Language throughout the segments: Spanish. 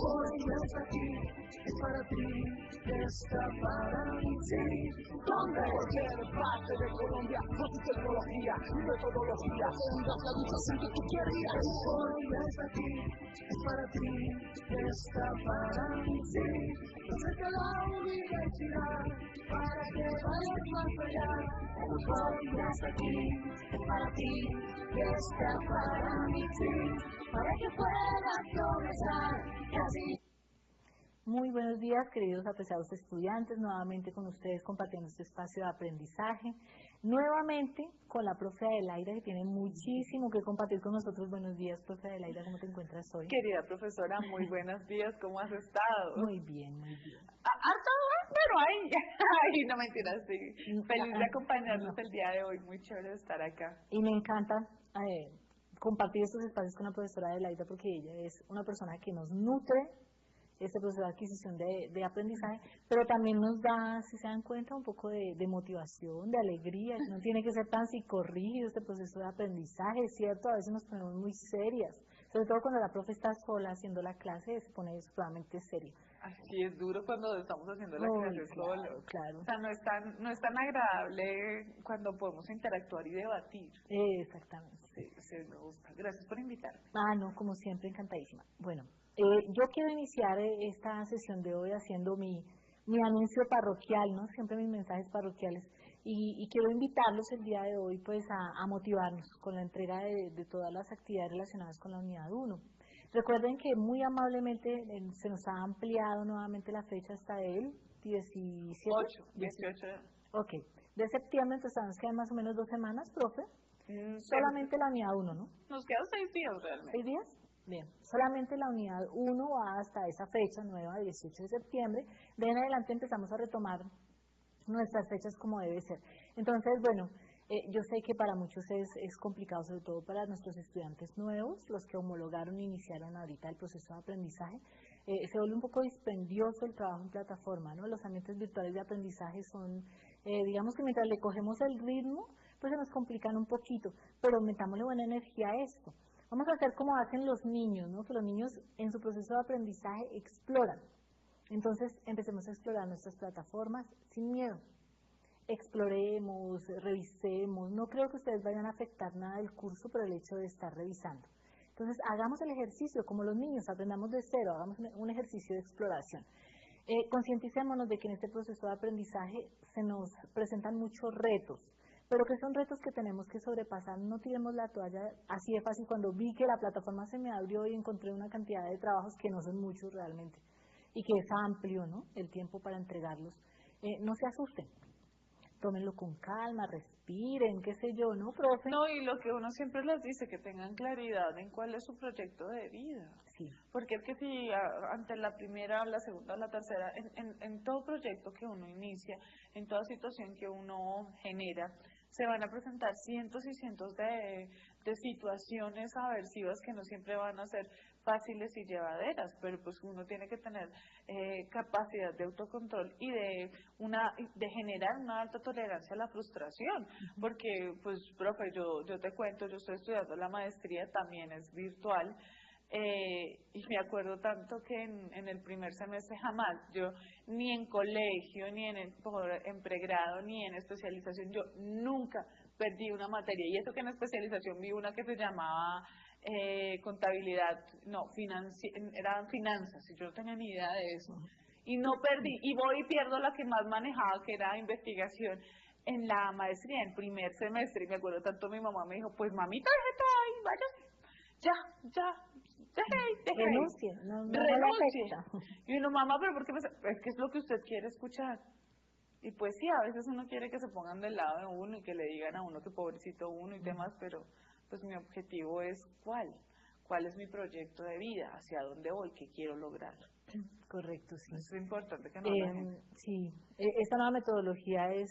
Hoy está aquí, para ti, está para mí, sí. Donde cualquier parte de Colombia, con tu tecnología y metodología, tendrás la educación que tú querías. Hoy está aquí, para ti, está para mí, sí. Cerca la universidad, para que vayas más allá. Hoy está aquí, para ti, está para mí, sí. Para que puedas progresar, casi. Muy buenos días, queridos apreciados estudiantes, nuevamente con ustedes compartiendo este espacio de aprendizaje, nuevamente con la profe Adelaida, que tiene muchísimo que compartir con nosotros. Buenos días, profe Adelaida, ¿cómo te encuentras hoy? Querida profesora, muy buenos días, ¿cómo has estado? Muy bien, muy bien. Pero ahí, no mentiras, sí. Feliz de acompañarnos el día de hoy, muy chévere estar acá. Y me encanta compartir estos espacios con la profesora Adelaida, porque ella es una persona que nos nutre este proceso de adquisición de aprendizaje, pero también nos da, si se dan cuenta, un poco de motivación, de alegría, que no tiene que ser tan psicorrígido este proceso de aprendizaje, es cierto, a veces nos ponemos muy serias, sobre todo cuando la profe está sola haciendo la clase, se pone extremadamente seria. Así es duro cuando estamos haciendo la clase solo. Claro. O sea, no es tan agradable cuando podemos interactuar y debatir. Exactamente. Sí, me gusta. Gracias por invitarme. No, como siempre, encantadísima. Bueno, yo quiero iniciar esta sesión de hoy haciendo mi anuncio parroquial, ¿no? Siempre mis mensajes parroquiales. Y quiero invitarlos el día de hoy, pues, a motivarnos con la entrega de todas las actividades relacionadas con la unidad 1. Recuerden que muy amablemente se nos ha ampliado nuevamente la fecha hasta el 18. Ok, de septiembre, entonces nos quedan más o menos 2 semanas, profe. Solamente la unidad 1, ¿no? Nos quedan 6 días realmente. ¿6 días? Bien, solamente la unidad 1 va hasta esa fecha nueva, 18 de septiembre. De en adelante empezamos a retomar nuestras fechas como debe ser. Entonces, bueno, yo sé que para muchos es complicado, sobre todo para nuestros estudiantes nuevos, los que homologaron e iniciaron ahorita el proceso de aprendizaje. Se vuelve un poco dispendioso el trabajo en plataforma, ¿no? Los ambientes virtuales de aprendizaje son, digamos que mientras le cogemos el ritmo, pues se nos complican un poquito, pero metámosle buena energía a esto. Vamos a hacer como hacen los niños, ¿no? Que los niños en su proceso de aprendizaje exploran. Entonces empecemos a explorar nuestras plataformas sin miedo. Exploremos, revisemos. No creo que ustedes vayan a afectar nada del curso por el hecho de estar revisando. Entonces hagamos el ejercicio como los niños, aprendamos de cero, hagamos un ejercicio de exploración. Concienticémonos de que en este proceso de aprendizaje se nos presentan muchos retos, pero que son retos que tenemos que sobrepasar. No tiremos la toalla así de fácil. Cuando vi que la plataforma se me abrió y encontré una cantidad de trabajos que no son muchos realmente, y que es amplio, ¿no?, el tiempo para entregarlos, no se asusten, tómenlo con calma, respiren, qué sé yo, ¿no, profe? No, y lo que uno siempre les dice, que tengan claridad en cuál es su proyecto de vida. Sí. Porque es que si ante la primera, la segunda, la tercera, en todo proyecto que uno inicia, en toda situación que uno genera, se van a presentar cientos y cientos de situaciones aversivas que no siempre van a ser fáciles y llevaderas, pero pues uno tiene que tener capacidad de autocontrol y de generar una alta tolerancia a la frustración, porque pues profe, yo te cuento, yo estoy estudiando la maestría, también es virtual, y me acuerdo tanto que en el primer semestre jamás, yo ni en colegio, ni en pregrado, ni en especialización, yo nunca perdí una materia, y eso que en especialización vi una que se llamaba contabilidad, no, eran finanzas, y yo no tenía ni idea de eso, y no perdí, y voy y pierdo la que más manejaba, que era investigación, en la maestría, en primer semestre, y me acuerdo tanto, mi mamá me dijo, pues mamita, déjate ahí, vaya, deje renuncie, no renuncie. Y uno, mamá, pero ¿por qué? Es que es lo que usted quiere escuchar. Y pues sí, a veces uno quiere que se pongan del lado de uno y que le digan a uno que pobrecito uno y demás, pero pues mi objetivo es cuál es mi proyecto de vida, hacia dónde voy, qué quiero lograr. Correcto, sí. Es importante que no la gente. Sí, esta nueva metodología es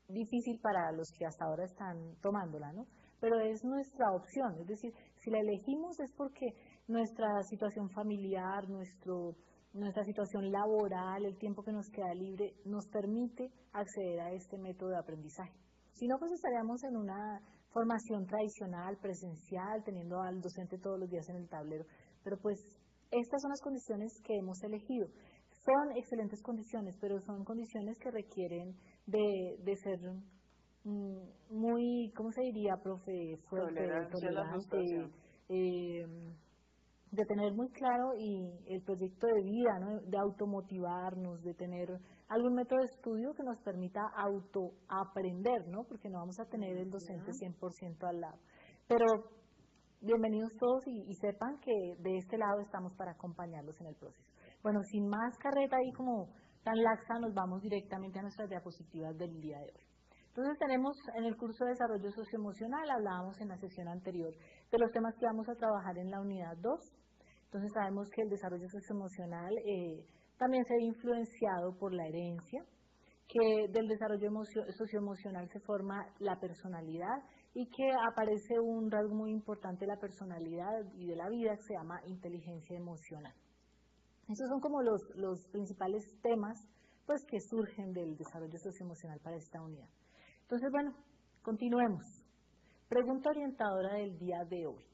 difícil para los que hasta ahora están tomándola, ¿no? Pero es nuestra opción, es decir, si la elegimos es porque nuestra situación familiar, nuestra situación laboral, el tiempo que nos queda libre, nos permite acceder a este método de aprendizaje. Si no, pues estaríamos en una formación tradicional, presencial, teniendo al docente todos los días en el tablero. Pero pues estas son las condiciones que hemos elegido. Son excelentes condiciones, pero son condiciones que requieren de ser muy, ¿cómo se diría, profe? Fuerte, tolerante, de tener muy claro el proyecto de vida, ¿no? De automotivarnos, de tener algún método de estudio que nos permita autoaprender, ¿no? Porque no vamos a tener el docente 100% al lado. Pero bienvenidos todos y sepan que de este lado estamos para acompañarlos en el proceso. Bueno, sin más carreta ahí como tan laxa, nos vamos directamente a nuestras diapositivas del día de hoy. Entonces tenemos en el curso de desarrollo socioemocional, hablábamos en la sesión anterior de los temas que vamos a trabajar en la unidad 2. Entonces sabemos que el desarrollo socioemocional también se ve influenciado por la herencia, que del desarrollo socioemocional se forma la personalidad y que aparece un rasgo muy importante de la personalidad y de la vida que se llama inteligencia emocional. Estos son como los principales temas pues, que surgen del desarrollo socioemocional para esta unidad. Entonces, bueno, continuemos. Pregunta orientadora del día de hoy.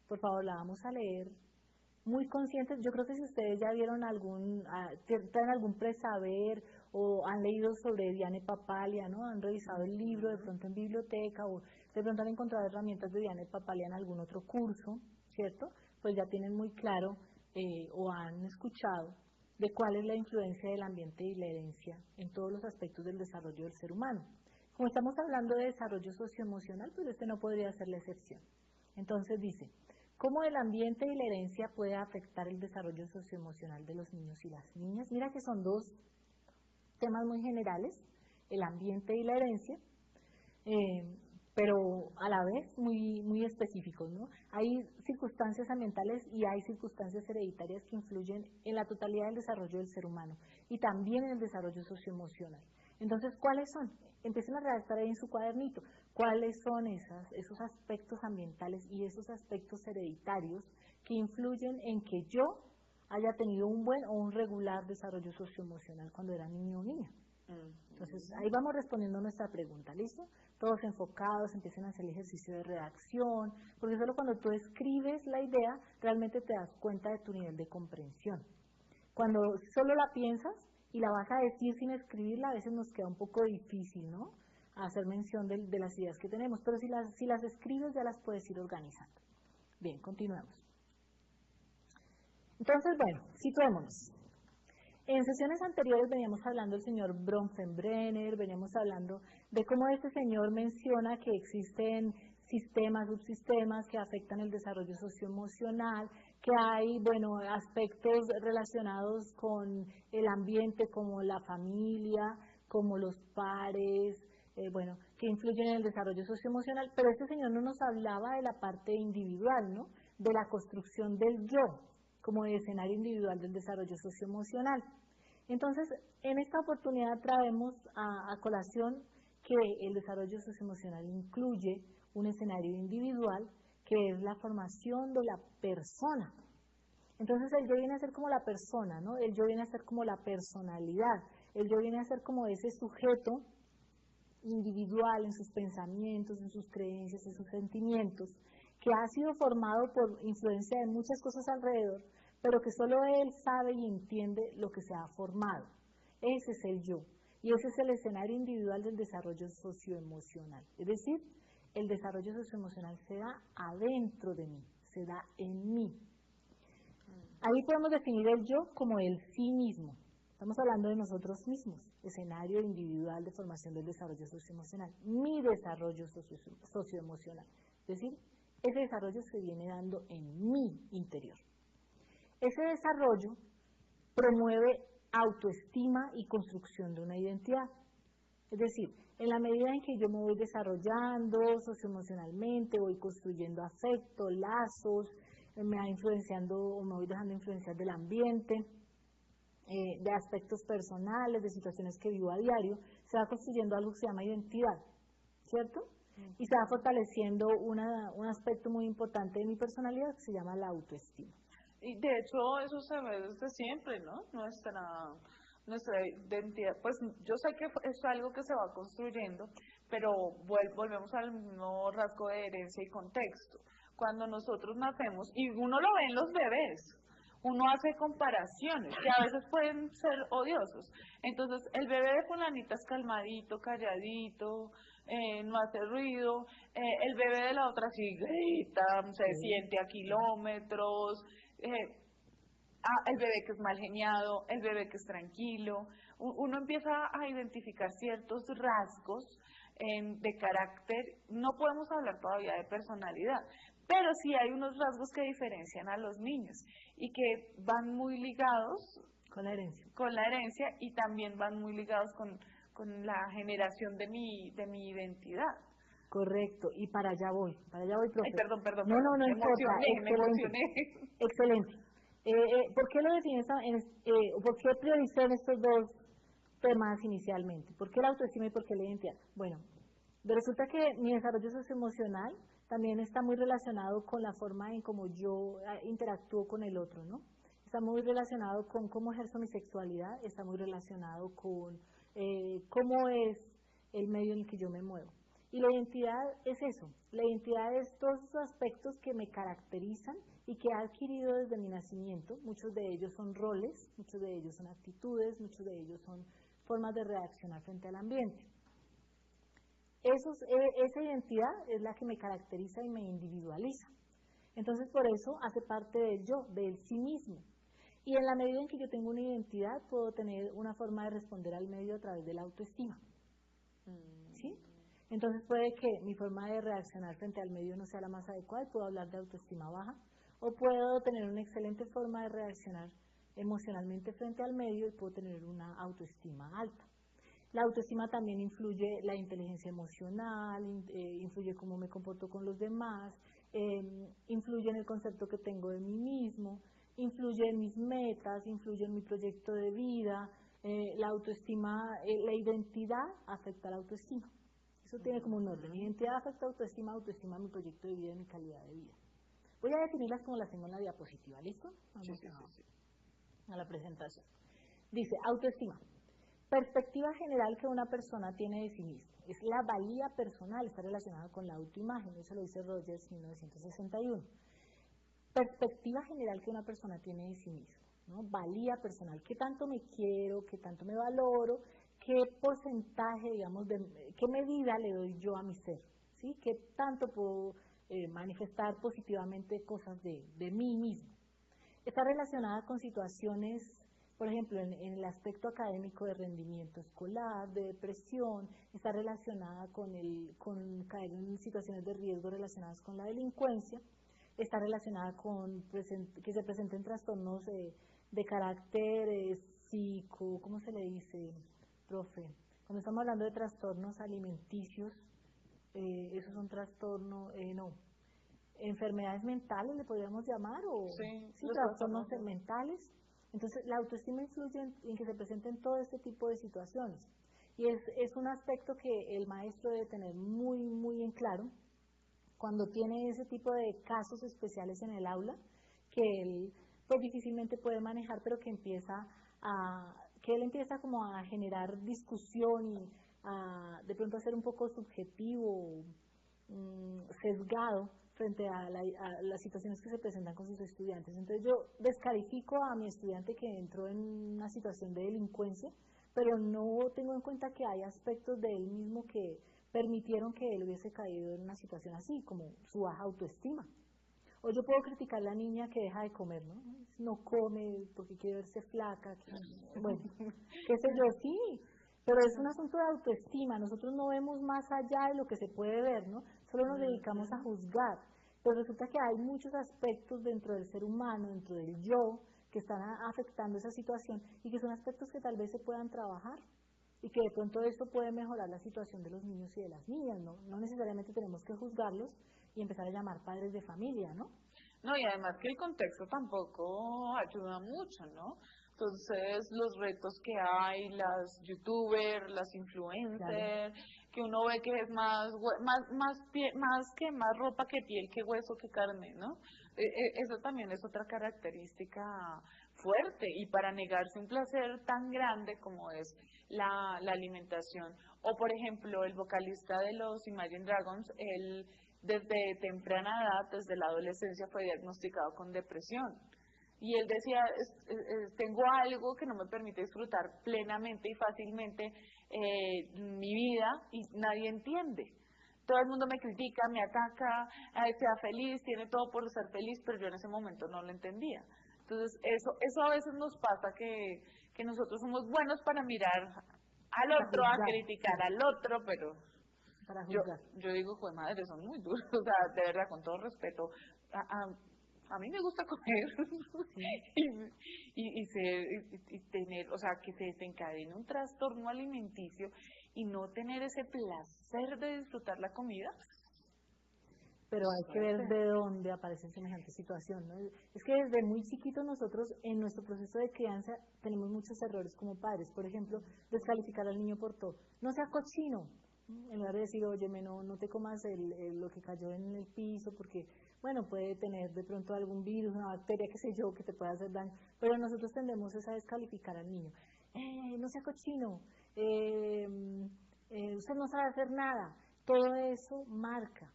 Por favor, la vamos a leer. Muy conscientes, yo creo que si ustedes ya vieron tienen algún presaber o han leído sobre Diane Papalia, ¿no? Han revisado el libro de pronto en biblioteca o de pronto han encontrado herramientas de Diane Papalia en algún otro curso, ¿cierto? Pues ya tienen muy claro o han escuchado de cuál es la influencia del ambiente y la herencia en todos los aspectos del desarrollo del ser humano. Como estamos hablando de desarrollo socioemocional, pues este no podría ser la excepción. Entonces dice, ¿cómo el ambiente y la herencia puede afectar el desarrollo socioemocional de los niños y las niñas? Mira que son dos temas muy generales, el ambiente y la herencia, pero a la vez muy específicos, ¿no? Hay circunstancias ambientales y hay circunstancias hereditarias que influyen en la totalidad del desarrollo del ser humano y también en el desarrollo socioemocional. Entonces, ¿cuáles son? Empiecen a redactar ahí en su cuadernito. ¿Cuáles son esos aspectos ambientales y esos aspectos hereditarios que influyen en que yo haya tenido un buen o un regular desarrollo socioemocional cuando era niño o niña? Entonces, ahí vamos respondiendo nuestra pregunta, ¿listo? Todos enfocados, empiecen a hacer el ejercicio de redacción, porque solo cuando tú escribes la idea, realmente te das cuenta de tu nivel de comprensión. Cuando solo la piensas y la vas a decir sin escribirla, a veces nos queda un poco difícil, ¿no? Hacer mención de las ideas que tenemos, pero si las escribes ya las puedes ir organizando. Bien, continuemos. Entonces, bueno, situémonos. En sesiones anteriores veníamos hablando del señor Bronfenbrenner, veníamos hablando de cómo este señor menciona que existen sistemas, subsistemas que afectan el desarrollo socioemocional, que hay, bueno, aspectos relacionados con el ambiente como la familia, como los pares, bueno, que influyen en el desarrollo socioemocional, pero este señor no nos hablaba de la parte individual, ¿no? De la construcción del yo, como de escenario individual del desarrollo socioemocional. Entonces, en esta oportunidad traemos a colación que el desarrollo socioemocional incluye un escenario individual que es la formación de la persona. Entonces, el yo viene a ser como la persona, ¿no? El yo viene a ser como la personalidad, el yo viene a ser como ese sujeto individual en sus pensamientos, en sus creencias, en sus sentimientos, que ha sido formado por influencia de muchas cosas alrededor, pero que solo él sabe y entiende lo que se ha formado. Ese es el yo, y ese es el escenario individual del desarrollo socioemocional. Es decir, el desarrollo socioemocional se da adentro de mí, se da en mí. Ahí podemos definir el yo como el sí mismo. Estamos hablando de nosotros mismos, escenario individual de formación del desarrollo socioemocional, mi desarrollo socioemocional. Es decir, ese desarrollo se viene dando en mi interior. Ese desarrollo promueve autoestima y construcción de una identidad. Es decir, en la medida en que yo me voy desarrollando socioemocionalmente, voy construyendo afecto, lazos, me va influenciando o me voy dejando influenciar del ambiente, de aspectos personales, de situaciones que vivo a diario, se va construyendo algo que se llama identidad, ¿cierto? Y se va fortaleciendo un aspecto muy importante de mi personalidad que se llama la autoestima. Y de hecho eso se ve desde siempre, ¿no? nuestra identidad, pues yo sé que es algo que se va construyendo, pero volvemos al mismo rasgo de herencia y contexto. Cuando nosotros nacemos, y uno lo ve en los bebés, uno hace comparaciones que a veces pueden ser odiosos. Entonces, el bebé de fulanita es calmadito, calladito, no hace ruido, el bebé de la otra sí grita, se siente a kilómetros, el bebé que es mal geniado, el bebé que es tranquilo. Uno empieza a identificar ciertos rasgos de carácter. No podemos hablar todavía de personalidad, pero sí hay unos rasgos que diferencian a los niños y que van muy ligados con la herencia. Con la herencia, y también van muy ligados con la generación de mi identidad. Correcto, y para allá voy, profe. Ay, perdón. No importa, Me emocioné. Excelente. ¿Por qué lo defines, por qué priorizé en estos dos temas inicialmente? ¿Por qué la autoestima y por qué la identidad? Bueno, resulta que mi desarrollo socioemocional también está muy relacionado con la forma en cómo yo interactúo con el otro, ¿no? Está muy relacionado con cómo ejerzo mi sexualidad, está muy relacionado con cómo es el medio en el que yo me muevo. Y la identidad es eso, la identidad es todos esos aspectos que me caracterizan y que he adquirido desde mi nacimiento. Muchos de ellos son roles, muchos de ellos son actitudes, muchos de ellos son formas de reaccionar frente al ambiente. Esa identidad es la que me caracteriza y me individualiza. Entonces, por eso hace parte del yo, del sí mismo. Y en la medida en que yo tengo una identidad, puedo tener una forma de responder al medio a través de la autoestima. ¿Sí? Entonces puede que mi forma de reaccionar frente al medio no sea la más adecuada y puedo hablar de autoestima baja, o puedo tener una excelente forma de reaccionar emocionalmente frente al medio y puedo tener una autoestima alta. La autoestima también influye la inteligencia emocional, influye cómo me comporto con los demás, influye en el concepto que tengo de mí mismo, influye en mis metas, influye en mi proyecto de vida. La autoestima, la identidad afecta a la autoestima. Eso tiene como un orden. Identidad afecta a autoestima, autoestima a mi proyecto de vida y mi calidad de vida. Voy a definirlas como las tengo en la diapositiva, ¿listo? Vamos a la presentación. Dice, autoestima. Perspectiva general que una persona tiene de sí misma. Es la valía personal, está relacionada con la autoimagen, eso lo dice Rogers en 1961. Perspectiva general que una persona tiene de sí misma, ¿no? Valía personal, qué tanto me quiero, qué tanto me valoro, qué porcentaje, digamos, qué medida le doy yo a mi ser, ¿sí? Qué tanto puedo manifestar positivamente cosas de mí mismo. Está relacionada con situaciones, por ejemplo, en el aspecto académico de rendimiento escolar, de depresión, está relacionada con caer en situaciones de riesgo relacionadas con la delincuencia, está relacionada con que se presenten trastornos de carácter ¿cómo se le dice, profe? Cuando estamos hablando de trastornos alimenticios, esos son trastornos, enfermedades mentales le podríamos llamar, o sí, trastornos mentales. Entonces, la autoestima influye en que se presenten todo este tipo de situaciones. Y es un aspecto que el maestro debe tener muy, muy en claro cuando tiene ese tipo de casos especiales en el aula, que él pues difícilmente puede manejar, pero que él empieza como a generar discusión y de pronto a ser un poco subjetivo, sesgado frente a las situaciones que se presentan con sus estudiantes. Entonces yo descalifico a mi estudiante que entró en una situación de delincuencia, pero no tengo en cuenta que hay aspectos de él mismo que permitieron que él hubiese caído en una situación así, como su baja autoestima. O yo puedo criticar a la niña que deja de comer, ¿no? No come porque quiere verse flaca, bueno, qué sé yo, sí, pero es un asunto de autoestima. Nosotros no vemos más allá de lo que se puede ver, ¿no? Solo nos dedicamos a juzgar. Pero resulta que hay muchos aspectos dentro del ser humano, dentro del yo, que están afectando esa situación y que son aspectos que tal vez se puedan trabajar y que de pronto esto puede mejorar la situación de los niños y de las niñas, ¿no? No necesariamente tenemos que juzgarlos y empezar a llamar padres de familia, ¿no? No, y además que el contexto tampoco ayuda mucho, ¿no? Entonces, los retos que hay, las youtubers, las influencers, claro, que uno ve que es más ropa que piel, que hueso, que carne, ¿no? Eso también es otra característica fuerte y para negarse un placer tan grande como es la alimentación. O por ejemplo, el vocalista de los Imagine Dragons, él desde temprana edad, desde la adolescencia, fue diagnosticado con depresión. Y él decía, tengo algo que no me permite disfrutar plenamente y fácilmente mi vida y nadie entiende. Todo el mundo me critica, me ataca, sea feliz, tiene todo por ser feliz, pero yo en ese momento no lo entendía. Entonces, eso a veces nos pasa que nosotros somos buenos para mirar al otro, a criticar al otro, pero yo digo, joder madre, son muy duros, o sea, de verdad, con todo respeto, a mí me gusta comer y tener, o sea, que se desencadene un trastorno alimenticio y no tener ese placer de disfrutar la comida. Pero hay que ver de dónde aparece semejante situación, ¿no? Es que desde muy chiquitos nosotros en nuestro proceso de crianza tenemos muchos errores como padres. Por ejemplo, descalificar al niño por todo. No sea cochino. En lugar de decir, oye, no te comas lo que cayó en el piso porque, bueno, puede tener de pronto algún virus, una bacteria, qué sé yo, que te pueda hacer daño. Pero nosotros tendemos a descalificar al niño. No sea cochino. Usted no sabe hacer nada. Todo eso marca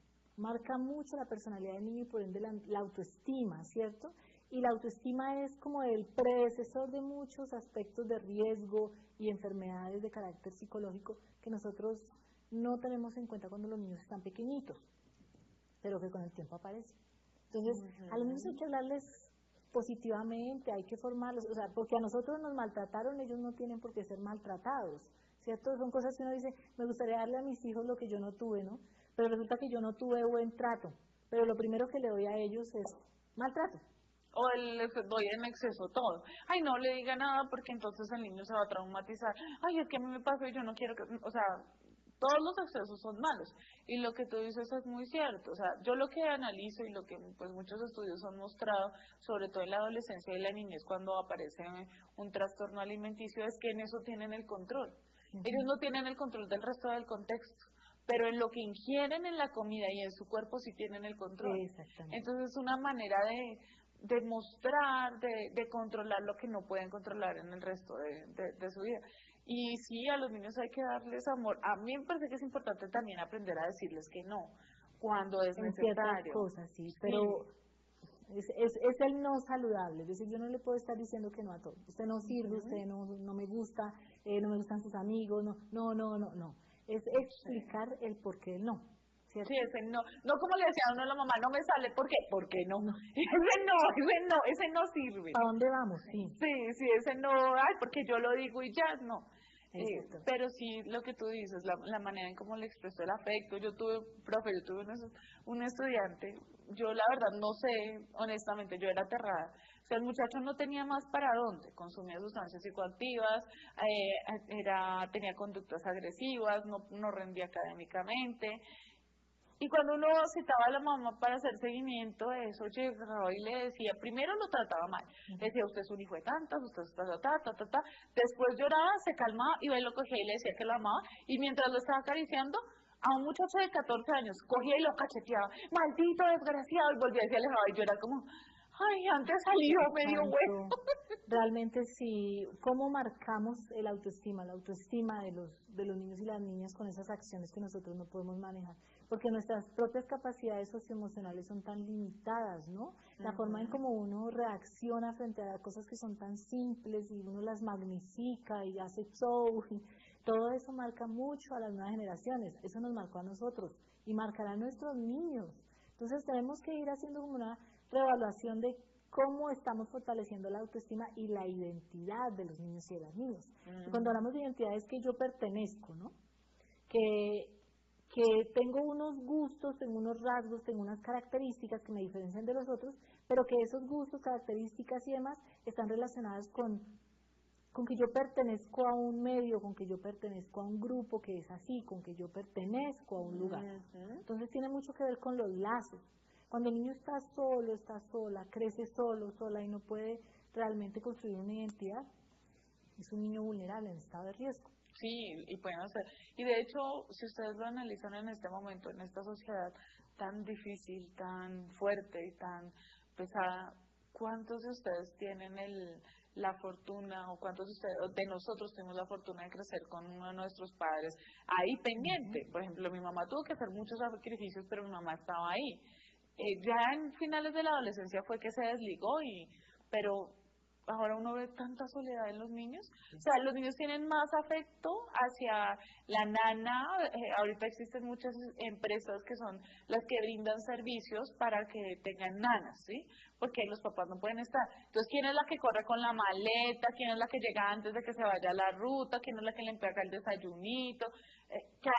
mucho la personalidad del niño y por ende la autoestima, ¿cierto? Y la autoestima es como el predecesor de muchos aspectos de riesgo y enfermedades de carácter psicológico que nosotros no tenemos en cuenta cuando los niños están pequeñitos, pero que con el tiempo aparecen. Entonces, a los niños hay que hablarles positivamente, hay que formarlos, o sea, porque a nosotros nos maltrataron, ellos no tienen por qué ser maltratados, ¿cierto? Son cosas que uno dice, me gustaría darle a mis hijos lo que yo no tuve, ¿no? Pero resulta que yo no tuve buen trato, pero lo primero que le doy a ellos es maltrato. O les doy en exceso todo. Ay, no le diga nada porque entonces el niño se va a traumatizar. Ay, es que a mí me pasó y yo no quiero que... O sea, todos los excesos son malos. Y lo que tú dices es muy cierto. O sea, yo lo que analizo y lo que pues muchos estudios han mostrado, sobre todo en la adolescencia y la niñez, cuando aparece un trastorno alimenticio, es que en eso tienen el control. Ellos no tienen el control del resto del contexto, pero en lo que ingieren en la comida y en su cuerpo sí tienen el control. Entonces es una manera de mostrar, de controlar lo que no pueden controlar en el resto de su vida. Y sí, a los niños hay que darles amor. A mí me parece que es importante también aprender a decirles que no, cuando es necesario. Ciertas cosas, sí, pero es el no saludable. Es decir, yo no le puedo estar diciendo que no a todo. Usted no sirve, usted no me gusta, no me gustan sus amigos, no. Es explicar el por qué no. ¿Cierto? Sí, ese no como le decía a uno a la mamá, no me sale, ¿por qué? ¿Por qué no? Ese no sirve. ¿A dónde vamos? Sí, ese no, ay, porque yo lo digo y ya, no. Pero sí, lo que tú dices, la manera en cómo le expresó el afecto. Yo tuve un estudiante, yo la verdad no sé, honestamente, yo era aterrada. O sea, el muchacho no tenía más para dónde, consumía sustancias psicoactivas, tenía conductas agresivas, no rendía académicamente. Y cuando uno citaba a la mamá para hacer seguimiento de eso, llegaba y le decía, primero lo trataba mal, le decía, usted es un hijo de tantas, usted es ta. Después lloraba, se calmaba y él lo cogía y le decía que lo amaba, y mientras lo estaba acariciando, a un muchacho de 14 años, cogía y lo cacheteaba, maldito desgraciado, y volvía y se alejaba, y yo era como, ay, antes salió medio bueno. Realmente sí, ¿cómo marcamos la autoestima de los niños y las niñas con esas acciones que nosotros no podemos manejar? Porque nuestras propias capacidades socioemocionales son tan limitadas, ¿no? La forma en cómo uno reacciona frente a cosas que son tan simples y uno las magnifica y hace show, y todo eso marca mucho a las nuevas generaciones, eso nos marcó a nosotros y marcará a nuestros niños. Entonces tenemos que ir haciendo como una reevaluación de cómo estamos fortaleciendo la autoestima y la identidad de los niños y de las niñas. Y cuando hablamos de identidad es que yo pertenezco, ¿no? Que tengo unos gustos, tengo unos rasgos, tengo unas características que me diferencian de los otros, pero que esos gustos, características y demás están relacionadas con que yo pertenezco a un medio, con que yo pertenezco a un grupo que es así, con que yo pertenezco a un lugar. Entonces tiene mucho que ver con los lazos. Cuando el niño está solo, está sola, crece solo, sola y no puede realmente construir una identidad, es un niño vulnerable, en estado de riesgo. Sí, y pueden hacer. Y de hecho, si ustedes lo analizan en este momento, en esta sociedad tan difícil, tan fuerte y tan pesada, ¿cuántos de ustedes tienen la fortuna, o cuántos de ustedes, o de nosotros tuvimos la fortuna de crecer con uno de nuestros padres ahí pendiente. Por ejemplo, mi mamá tuvo que hacer muchos sacrificios, pero mi mamá estaba ahí. Ya en finales de la adolescencia fue que se desligó, pero ahora uno ve tanta soledad en los niños. O sea, los niños tienen más afecto hacia la nana. Ahorita existen muchas empresas que son las que brindan servicios para que tengan nanas, ¿sí? Porque los papás no pueden estar. Entonces, ¿quién es la que corre con la maleta? ¿Quién es la que llega antes de que se vaya a la ruta? ¿Quién es la que le entrega el desayunito?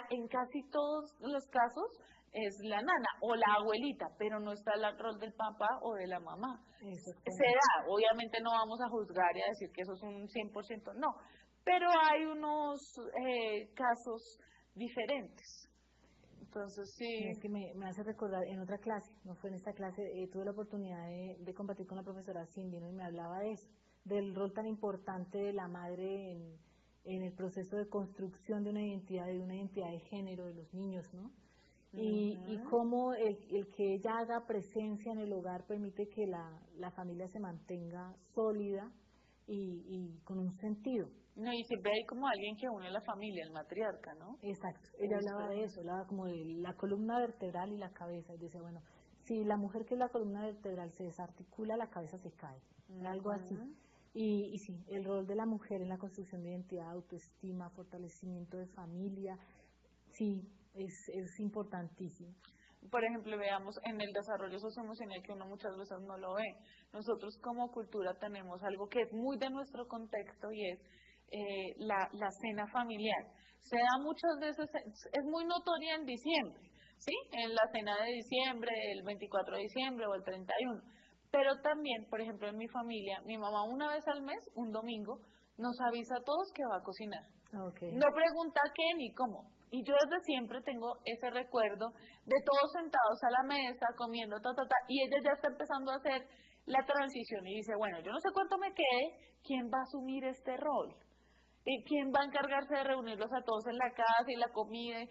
En casi todos los casos es la nana o la abuelita, pero no está el rol del papá o de la mamá. Se da, obviamente no vamos a juzgar y a decir que eso es un 100%, no, pero hay unos casos diferentes. Entonces, sí. Es que me hace recordar, en otra clase, no fue en esta clase, tuve la oportunidad de compartir con la profesora Cindy, ¿no? Y me hablaba de eso, del rol tan importante de la madre en el proceso de construcción de una identidad de género de los niños, ¿no? Y cómo el que ella haga presencia en el hogar permite que la familia se mantenga sólida y con un sentido. No, y siempre hay como alguien que une a la familia, el matriarca, ¿no? Exacto, ella hablaba de eso, hablaba como de la columna vertebral y la cabeza, y decía, bueno, si la mujer que es la columna vertebral se desarticula, la cabeza se cae, algo así. Y sí, el rol de la mujer en la construcción de identidad, autoestima, fortalecimiento de familia, sí, es importantísimo. Por ejemplo, veamos en el desarrollo socioemocional que uno muchas veces no lo ve. Nosotros como cultura tenemos algo que es muy de nuestro contexto y es la cena familiar. Se da muchas veces, es muy notoria en diciembre, ¿sí? En la cena de diciembre, el 24 de diciembre o el 31. Pero también, por ejemplo, en mi familia, mi mamá una vez al mes, un domingo, nos avisa a todos que va a cocinar. Okay. No pregunta qué ni cómo. Y yo desde siempre tengo ese recuerdo de todos sentados a la mesa, comiendo, y ella ya está empezando a hacer la transición y dice, bueno, yo no sé cuánto me quede, ¿quién va a asumir este rol? ¿Quién va a encargarse de reunirlos a todos en la casa y la comida?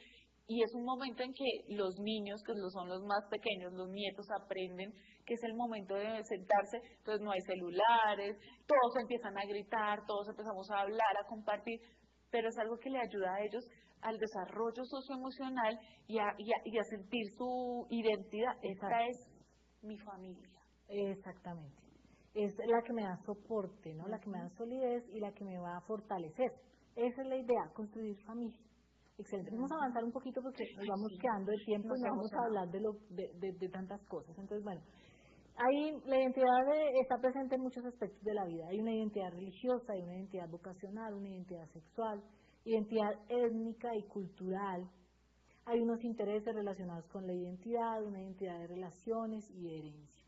Y es un momento en que los niños, que son los más pequeños, los nietos, aprenden que es el momento de sentarse, entonces no hay celulares, todos empiezan a gritar, todos empezamos a hablar, a compartir, pero es algo que le ayuda a ellos al desarrollo socioemocional y a sentir su identidad. Esta es mi familia. Exactamente. Es la que me da soporte, ¿no? La que me da solidez y la que me va a fortalecer. Esa es la idea, construir familia. Excelente. Vamos a avanzar un poquito porque nos vamos quedando de tiempo y no vamos a hablar de tantas cosas. Entonces, bueno, ahí la identidad está presente en muchos aspectos de la vida. Hay una identidad religiosa, hay una identidad vocacional, una identidad sexual, identidad étnica y cultural. Hay unos intereses relacionados con la identidad, una identidad de relaciones y de herencia.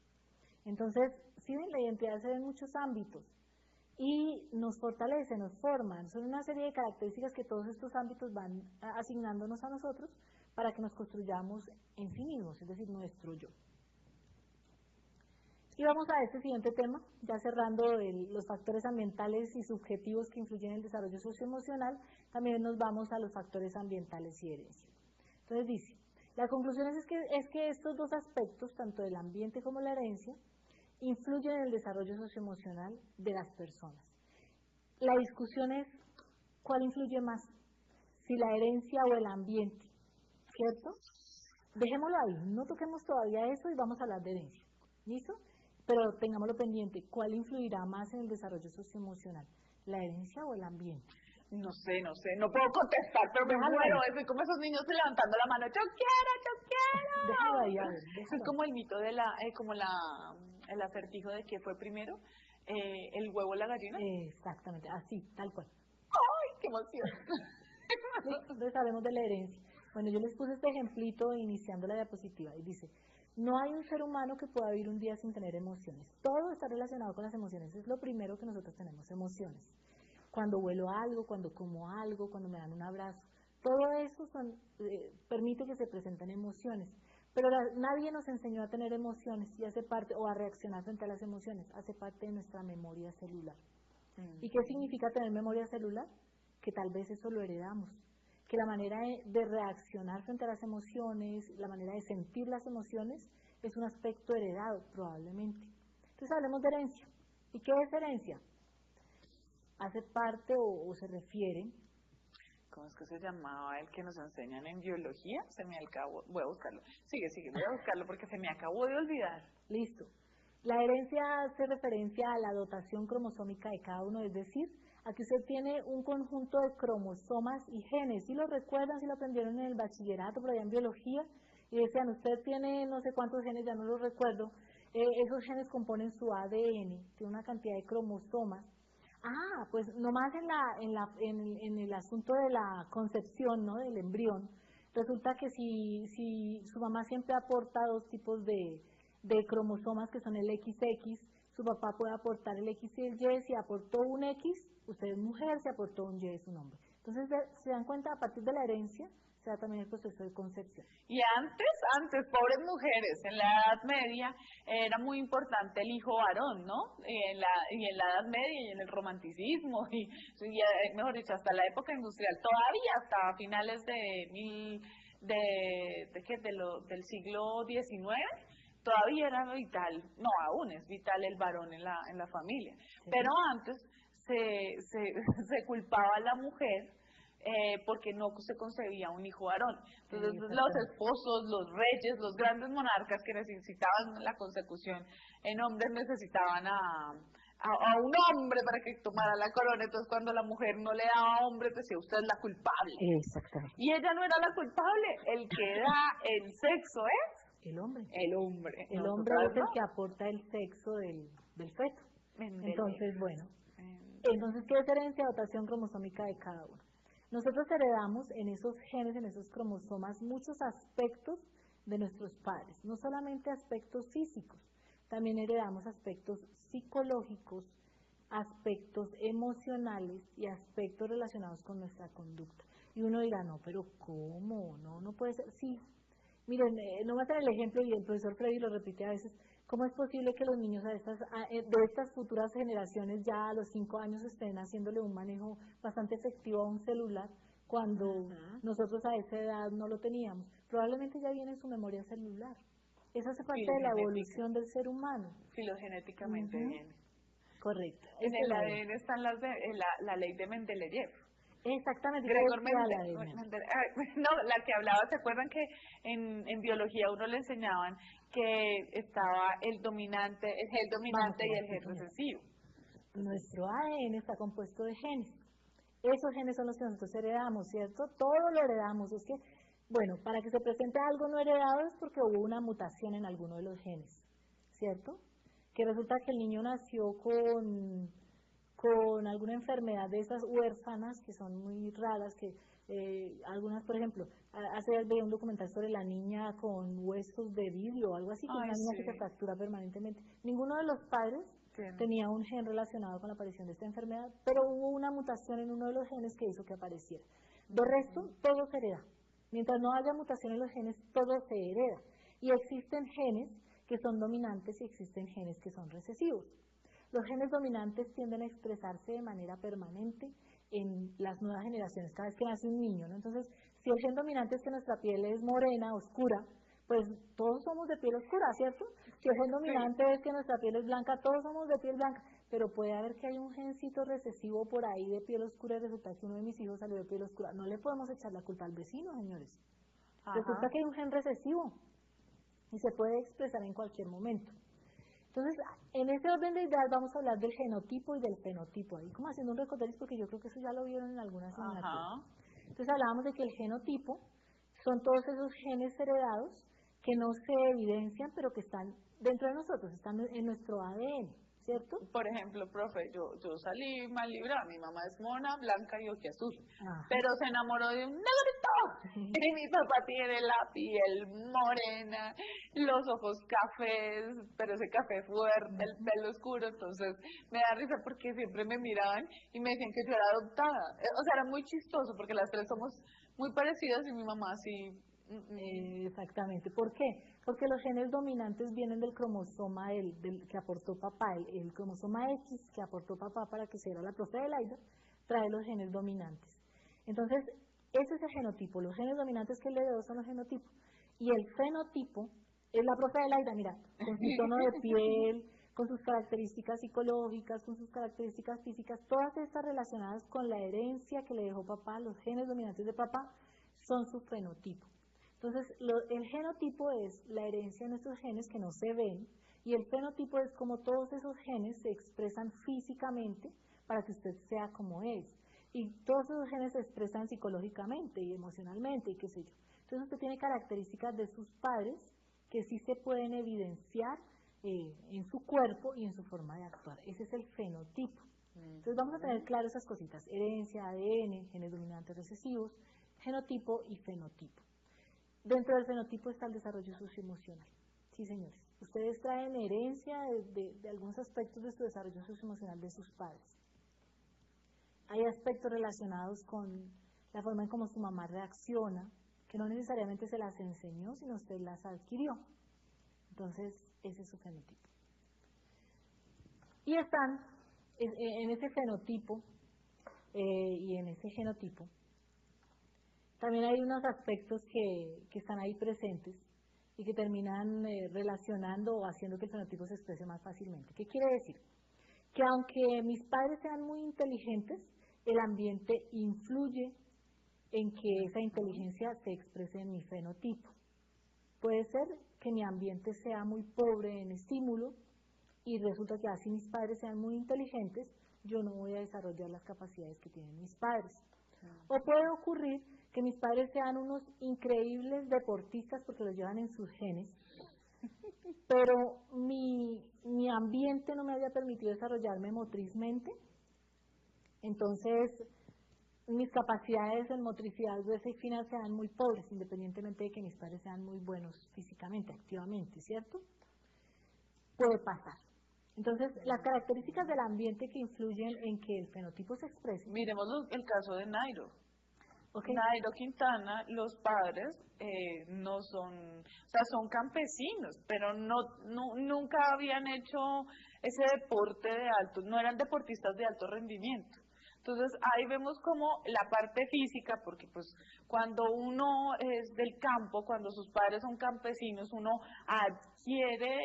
Entonces, sí, la identidad se ve en muchos ámbitos y nos fortalece, nos forma. Son una serie de características que todos estos ámbitos van asignándonos a nosotros para que nos construyamos en sí mismos, es decir, nuestro yo. Y vamos a este siguiente tema, ya cerrando los factores ambientales y subjetivos que influyen en el desarrollo socioemocional, también nos vamos a los factores ambientales y herencia. Entonces dice, la conclusión es que estos dos aspectos, tanto del ambiente como la herencia, influyen en el desarrollo socioemocional de las personas. La discusión es, ¿cuál influye más? Si la herencia o el ambiente, ¿cierto? Dejémoslo ahí, no toquemos todavía eso y vamos a hablar de herencia, ¿listo? Pero tengámoslo pendiente, ¿cuál influirá más en el desarrollo socioemocional? ¿La herencia o el ambiente? No sé, no puedo contestar, pero me muero, soy como esos niños levantando la mano, yo quiero. Déjalo ahí, a ver. Eso es como el mito de el acertijo de que fue primero, el huevo o la gallina. Exactamente, así, tal cual. ¡Ay, qué emoción! Entonces hablemos de la herencia. Bueno, yo les puse este ejemplito iniciando la diapositiva y dice, no hay un ser humano que pueda vivir un día sin tener emociones. Todo está relacionado con las emociones, es lo primero que nosotros tenemos, emociones. Cuando huelo algo, cuando como algo, cuando me dan un abrazo, todo eso permite que se presenten emociones. Pero nadie nos enseñó a tener emociones y hace parte, o a reaccionar frente a las emociones, hace parte de nuestra memoria celular. ¿Y qué significa tener memoria celular? Que tal vez eso lo heredamos, que la manera de reaccionar frente a las emociones, la manera de sentir las emociones, es un aspecto heredado probablemente. Entonces hablemos de herencia. ¿Y qué es herencia? hace parte o se refiere. ¿Cómo es que se llamaba el que nos enseñan en biología? Se me acabó, voy a buscarlo. Sigue, voy a buscarlo porque se me acabó de olvidar. Listo. La herencia hace referencia a la dotación cromosómica de cada uno, es decir, aquí usted tiene un conjunto de cromosomas y genes. Si lo recuerdan, si lo aprendieron en el bachillerato, por allá en biología, y decían, usted tiene no sé cuántos genes, ya no los recuerdo, esos genes componen su ADN, tiene una cantidad de cromosomas. Ah, pues nomás en el asunto de la concepción, ¿no?, del embrión, resulta que si su mamá siempre aporta dos tipos de cromosomas que son el XX, su papá puede aportar el X y el Y, si aportó un X, usted es mujer, si aportó un Y es un hombre. Entonces, se dan cuenta, a partir de la herencia, se da también el proceso de concepción. Y antes, pobres mujeres, en la Edad Media era muy importante el hijo varón, ¿no? Y en la Edad Media y en el romanticismo, mejor dicho, hasta la época industrial, todavía hasta finales del siglo XIX, todavía era vital, no, aún es vital el varón en la familia. Sí. Pero antes se culpaba a la mujer porque no se concebía un hijo varón. Entonces los esposos, los reyes, los grandes monarcas que necesitaban la consecución en hombres necesitaban a un hombre para que tomara la corona. Entonces cuando la mujer no le daba a hombre, decía, usted es la culpable. Exactamente. Y ella no era la culpable, el que da el sexo es el hombre. El hombre. El hombre es el que aporta el sexo del feto. Entonces, bueno, entonces, ¿qué diferencia dotación cromosómica de cada uno? Nosotros heredamos en esos genes, en esos cromosomas, muchos aspectos de nuestros padres, no solamente aspectos físicos, también heredamos aspectos psicológicos, aspectos emocionales y aspectos relacionados con nuestra conducta. Y uno dirá, no, pero ¿cómo? No puede ser. Sí, miren, no va a ser el ejemplo, y el profesor Freddy lo repite a veces, ¿cómo es posible que los niños de estas futuras generaciones ya a los 5 años estén haciéndole un manejo bastante efectivo a un celular cuando nosotros a esa edad no lo teníamos? Probablemente ya viene en su memoria celular. Eso hace parte de la evolución del ser humano. Filogenéticamente viene. Correcto. En el ADN está la ley de Mendeleev. Exactamente. Gregor Mendeleev. No, la que hablaba, ¿se acuerdan que en biología a uno le enseñaban que estaba el gen dominante y el gen recesivo? Nuestro ADN está compuesto de genes. Esos genes son los que nosotros heredamos, ¿cierto? Todo lo heredamos. Es que, bueno, para que se presente algo no heredado es porque hubo una mutación en alguno de los genes, ¿cierto? Que resulta que el niño nació con alguna enfermedad de esas huérfanas que son muy raras, que algunas, por ejemplo, hace días veía un documental sobre la niña con huesos de vidrio o algo así, que es una niña que se fractura permanentemente. Ninguno de los padres tenía un gen relacionado con la aparición de esta enfermedad, pero hubo una mutación en uno de los genes que hizo que apareciera. De resto, todo se hereda. Mientras no haya mutación en los genes, todo se hereda. Y existen genes que son dominantes y existen genes que son recesivos. Los genes dominantes tienden a expresarse de manera permanente en las nuevas generaciones, cada vez que nace un niño, ¿no? Entonces, si el gen dominante es que nuestra piel es morena, oscura, pues todos somos de piel oscura, ¿cierto? Si el gen dominante es que nuestra piel es blanca, todos somos de piel blanca, pero puede haber que hay un gencito recesivo por ahí de piel oscura y resulta que uno de mis hijos salió de piel oscura. No le podemos echar la culpa al vecino, señores. Resulta que hay un gen recesivo y se puede expresar en cualquier momento. Entonces, en este orden de ideas vamos a hablar del genotipo y del fenotipo, ahí como haciendo un recorderis porque yo creo que eso ya lo vieron en algunas asignaturas. Entonces hablábamos de que el genotipo son todos esos genes heredados que no se evidencian pero que están dentro de nosotros, están en nuestro ADN, ¿cierto? Por ejemplo, profe, yo salí mal librada, mi mamá es mona, blanca y ojiazul, pero se enamoró de un negrito, y mi papá tiene la piel morena, los ojos cafés, pero ese café fuerte, el pelo oscuro, entonces me da risa porque siempre me miraban y me decían que yo era adoptada, o sea, era muy chistoso porque las tres somos muy parecidas y mi mamá sí. Exactamente. ¿Por qué? Porque los genes dominantes vienen del cromosoma que aportó papá, el cromosoma X que aportó papá para que se diera la profe Adelaida, trae los genes dominantes. Entonces, ese es el genotipo. Los genes dominantes que le heredó son los genotipos. Y el fenotipo es la profe Adelaida, mira, con su tono de piel, con sus características psicológicas, con sus características físicas, todas estas relacionadas con la herencia que le dejó papá, los genes dominantes de papá, son su fenotipo. Entonces, el genotipo es la herencia de nuestros genes que no se ven, y el fenotipo es como todos esos genes se expresan físicamente para que usted sea como es. Y todos esos genes se expresan psicológicamente y emocionalmente y qué sé yo. Entonces usted tiene características de sus padres que sí se pueden evidenciar en su cuerpo y en su forma de actuar. Ese es el fenotipo. Entonces vamos a tener claro esas cositas: herencia, ADN, genes dominantes recesivos, genotipo y fenotipo. Dentro del fenotipo está el desarrollo socioemocional. Sí, señores. Ustedes traen herencia de algunos aspectos de su desarrollo socioemocional de sus padres. Hay aspectos relacionados con la forma en cómo su mamá reacciona, que no necesariamente se las enseñó, sino usted las adquirió. Entonces, ese es su fenotipo. Y están en ese fenotipo y en ese genotipo, también hay unos aspectos que están ahí presentes y que terminan relacionando o haciendo que el fenotipo se exprese más fácilmente. ¿Qué quiere decir? Que aunque mis padres sean muy inteligentes, el ambiente influye en que esa inteligencia se exprese en mi fenotipo. Puede ser que mi ambiente sea muy pobre en estímulo y resulta que así mis padres sean muy inteligentes, yo no voy a desarrollar las capacidades que tienen mis padres. O puede ocurrir que mis padres sean unos increíbles deportistas porque los llevan en sus genes, pero mi ambiente no me haya permitido desarrollarme motrizmente, entonces mis capacidades en motricidad gruesa y fina sean muy pobres, independientemente de que mis padres sean muy buenos físicamente, activamente, ¿cierto? Puede pasar. Entonces, las características del ambiente que influyen en que el fenotipo se exprese. Miremos el caso de Nairo. Okay. Nairo Quintana, los padres no son, o sea, son campesinos, pero nunca habían hecho ese deporte de alto, no eran deportistas de alto rendimiento. Entonces ahí vemos como la parte física, porque pues cuando uno es del campo, cuando sus padres son campesinos, uno adquiere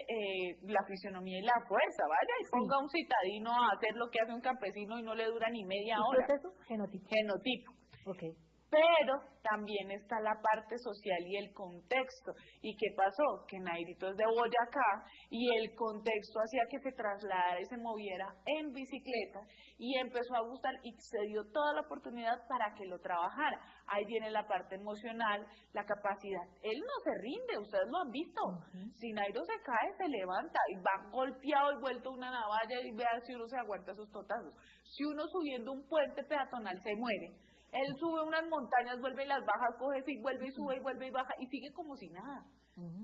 la fisionomía y la fuerza, vaya, y ponga un citadino a hacer lo que hace un campesino y no le dura ni media hora. ¿Qué es eso? Genotipo. Genotipo. Okay. Pero también está la parte social y el contexto. ¿Y qué pasó? Que Nairito es de Boyacá y el contexto hacía que se trasladara y se moviera en bicicleta y empezó a gustar y se dio toda la oportunidad para que lo trabajara. Ahí viene la parte emocional, la capacidad. Él no se rinde, ustedes lo han visto. Si Nairo se cae, se levanta y va golpeado y vuelto una navalla y vea si uno se aguanta esos totazos. Si uno subiendo un puente peatonal se muere, él sube unas montañas, vuelve y las baja, coge y vuelve y sube y vuelve y baja y sigue como si nada.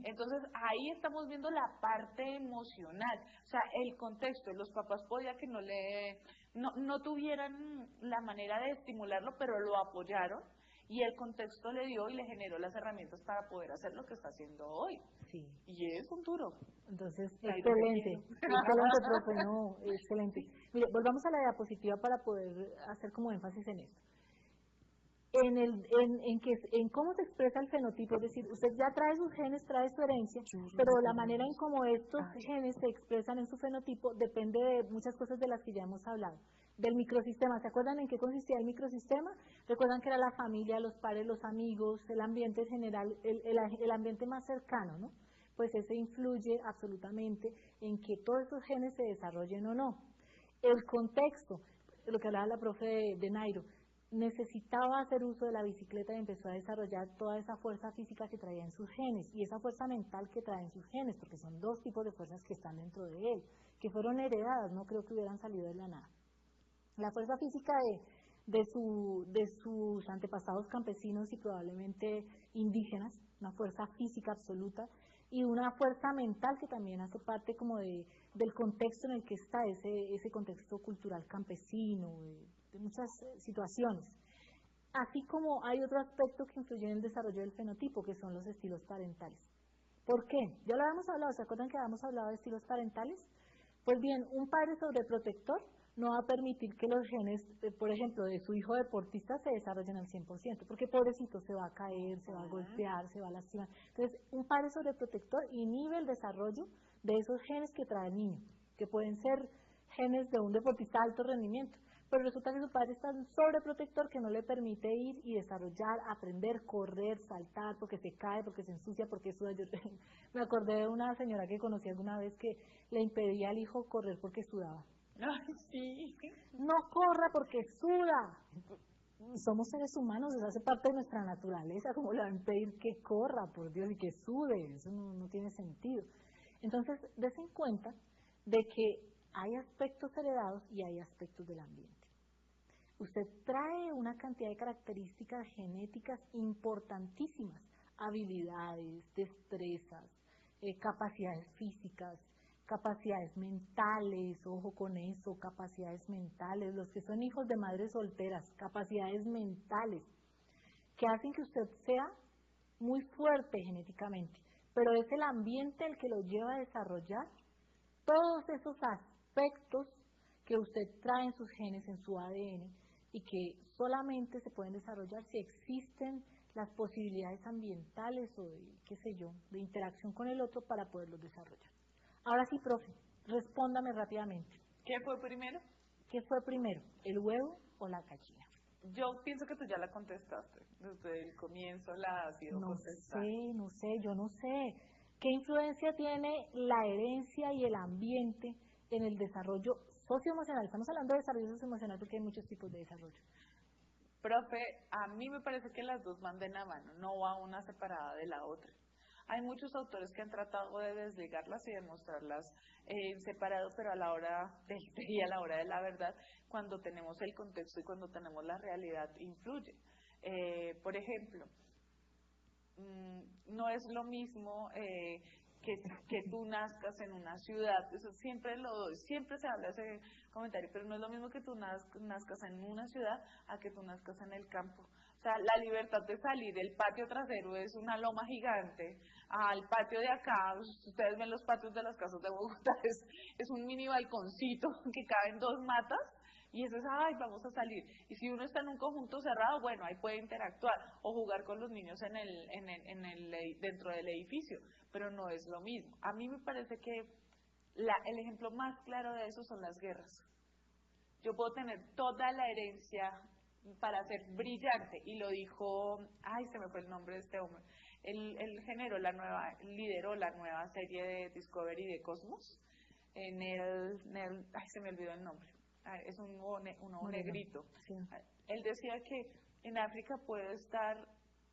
Entonces ahí estamos viendo la parte emocional, o sea, el contexto. Los papás podía que no tuvieran la manera de estimularlo, pero lo apoyaron y el contexto le dio y le generó las herramientas para poder hacer lo que está haciendo hoy. Sí. Y es un duro. Entonces, excelente, profe, no, excelente. Mire, volvamos a la diapositiva para poder hacer como énfasis en esto. En cómo se expresa el fenotipo, es decir, usted ya trae sus genes, trae su herencia, pero la manera en cómo estos genes se expresan en su fenotipo depende de muchas cosas de las que ya hemos hablado. Del microsistema, ¿se acuerdan en qué consistía el microsistema? Recuerdan que era la familia, los padres, los amigos, el ambiente general, el ambiente más cercano, ¿no? Pues ese influye absolutamente en que todos esos genes se desarrollen o no. El contexto, lo que hablaba la profe de Nairo, necesitaba hacer uso de la bicicleta y empezó a desarrollar toda esa fuerza física que traía en sus genes y esa fuerza mental que trae en sus genes, porque son dos tipos de fuerzas que están dentro de él, que fueron heredadas, no creo que hubieran salido de la nada. La fuerza física de sus antepasados campesinos y probablemente indígenas, una fuerza física absoluta, y una fuerza mental que también hace parte como del contexto en el que está ese contexto cultural campesino, de muchas situaciones. Así como hay otro aspecto que influye en el desarrollo del fenotipo, que son los estilos parentales. ¿Por qué? Ya lo habíamos hablado, ¿se acuerdan que habíamos hablado de estilos parentales? Pues bien, un padre sobreprotector no va a permitir que los genes, por ejemplo, de su hijo deportista se desarrollen al 100%, porque pobrecito se va a caer, se va a golpear, se va a lastimar. Entonces, un padre sobreprotector inhibe el desarrollo de esos genes que trae el niño. que pueden ser genes de un deportista de alto rendimiento, pero resulta que su padre es tan sobreprotector que no le permite ir y desarrollar, aprender, correr, saltar, porque se cae, porque se ensucia, porque suda. Yo me acordé de una señora que conocí alguna vez que le impedía al hijo correr porque sudaba. Ay, sí. No corra porque suda. Somos seres humanos, eso hace parte de nuestra naturaleza, ¿cómo le va a impedir que corra, por Dios, y que sude? Eso no tiene sentido. Entonces, des en cuenta de que hay aspectos heredados y hay aspectos del ambiente. Usted trae una cantidad de características genéticas importantísimas, habilidades, destrezas, capacidades físicas, capacidades mentales, ojo con eso, capacidades mentales, los que son hijos de madres solteras, capacidades mentales, que hacen que usted sea muy fuerte genéticamente, pero es el ambiente el que lo lleva a desarrollar todos esos aspectos que usted trae en sus genes, en su ADN, y que solamente se pueden desarrollar si existen las posibilidades ambientales o de, qué sé yo, de interacción con el otro para poderlos desarrollar. Ahora sí, profe, respóndame rápidamente. ¿Qué fue primero? ¿Qué fue primero, el huevo o la gallina? Yo pienso que tú ya la contestaste. Desde el comienzo la has ido contestando. Yo no sé. ¿Qué influencia tiene la herencia y el ambiente en el desarrollo socioemocional? Estamos hablando de desarrollo socioemocional porque hay muchos tipos de desarrollo. Profe, a mí me parece que las dos van de la mano, no va una separada de la otra. Hay muchos autores que han tratado de desligarlas y de mostrarlas separado, pero a la hora del té y a la hora de la verdad, cuando tenemos el contexto y cuando tenemos la realidad, influye. Por ejemplo, no es lo mismo que tú nazcas en una ciudad, eso siempre se habla de ese comentario, pero no es lo mismo que tú nazcas en una ciudad a que tú nazcas en el campo. O sea, la libertad de salir del patio trasero es una loma gigante, al patio de acá, ustedes ven los patios de las casas de Bogotá, es un mini balconcito que caben 2 matas, y eso es, ay, vamos a salir. Y si uno está en un conjunto cerrado, bueno, ahí puede interactuar o jugar con los niños dentro del edificio, pero no es lo mismo. A mí me parece que el ejemplo más claro de eso son las guerras. Yo puedo tener toda la herencia para ser brillante, y lo dijo, ay, se me fue el nombre de este hombre, él lideró la nueva serie de Discovery de Cosmos, ay, se me olvidó el nombre. Es un nuevo negrito. Sí. Él decía que en África puede estar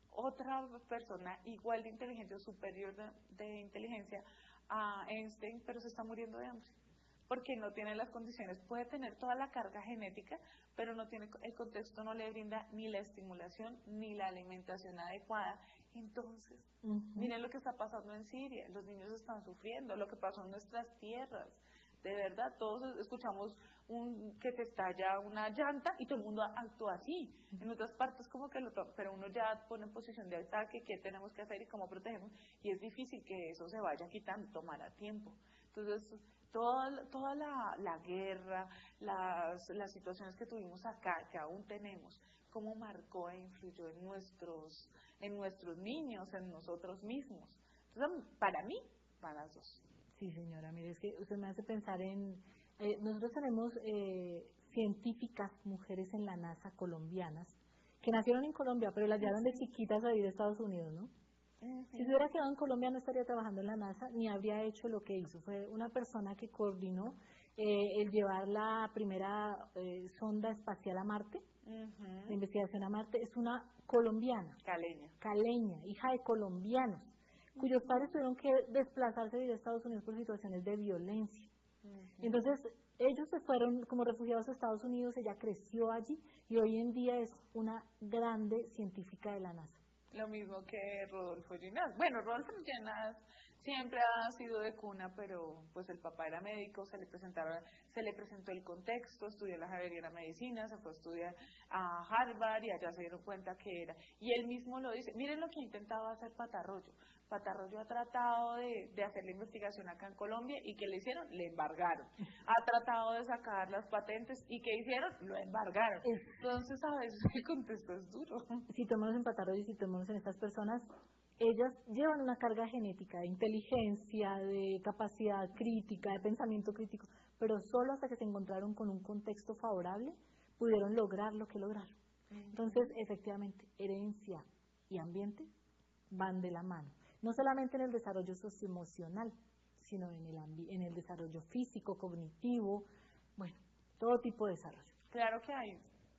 otra persona igual de inteligente o superior de inteligencia a Einstein, pero se está muriendo de hambre, porque no tiene las condiciones. Puede tener toda la carga genética, pero no tiene el contexto, no le brinda ni la estimulación ni la alimentación adecuada. Entonces, miren lo que está pasando en Siria, los niños están sufriendo, lo que pasó en nuestras tierras. De verdad, todos escuchamos que se estalla una llanta y todo el mundo actúa así. En otras partes como que pero uno ya pone en posición de ataque, qué tenemos que hacer y cómo protegemos, y es difícil que eso se vaya quitando, tomará tiempo. Entonces, toda la guerra, las situaciones que tuvimos acá, que aún tenemos, cómo marcó e influyó en nuestros niños, en nosotros mismos. Entonces, para mí, van las dos. Sí, señora, mire, es que usted me hace pensar en... nosotros tenemos científicas, mujeres en la NASA colombianas, que nacieron en Colombia, pero las llevaron de chiquitas a vivir a Estados Unidos, ¿no? Si se hubiera quedado en Colombia no estaría trabajando en la NASA, ni habría hecho lo que hizo. Fue una persona que coordinó el llevar la primera sonda espacial a Marte, la investigación a Marte. Es una colombiana, caleña, hija de colombianos, cuyos padres tuvieron que desplazarse a Estados Unidos por situaciones de violencia. Entonces, ellos se fueron como refugiados a Estados Unidos, ella creció allí y hoy en día es una grande científica de la NASA. Lo mismo que Rodolfo Ginás. Bueno, Rodolfo Ginás siempre ha sido de cuna, pero pues el papá era médico, se le presentó el contexto, estudió la Javeriana Medicina, se fue a estudiar a Harvard y allá se dieron cuenta que era. Y él mismo lo dice, miren lo que ha intentado hacer Patarroyo. Patarroyo ha tratado de hacer la investigación acá en Colombia y ¿qué le hicieron? Le embargaron. Ha tratado de sacar las patentes y ¿qué hicieron? Lo embargaron. Entonces a veces el contexto es duro. Si tomamos en Patarroyo y si tomamos en estas personas, ellas llevan una carga genética de inteligencia, de capacidad crítica, de pensamiento crítico, pero solo hasta que se encontraron con un contexto favorable pudieron lograr lo que lograron. Entonces, efectivamente, herencia y ambiente van de la mano, no solamente en el desarrollo socioemocional, sino en el desarrollo físico, cognitivo, bueno, todo tipo de desarrollo. Claro que hay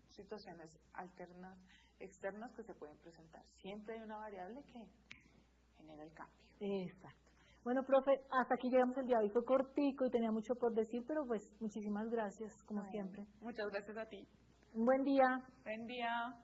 situaciones alternas, externas que se pueden presentar. Siempre hay una variable que genera el cambio. Exacto. Bueno, profe, hasta aquí llegamos el día de hoy. Fue cortico y tenía mucho por decir, pero pues muchísimas gracias, como siempre. Muchas gracias a ti. Un buen día. Buen día.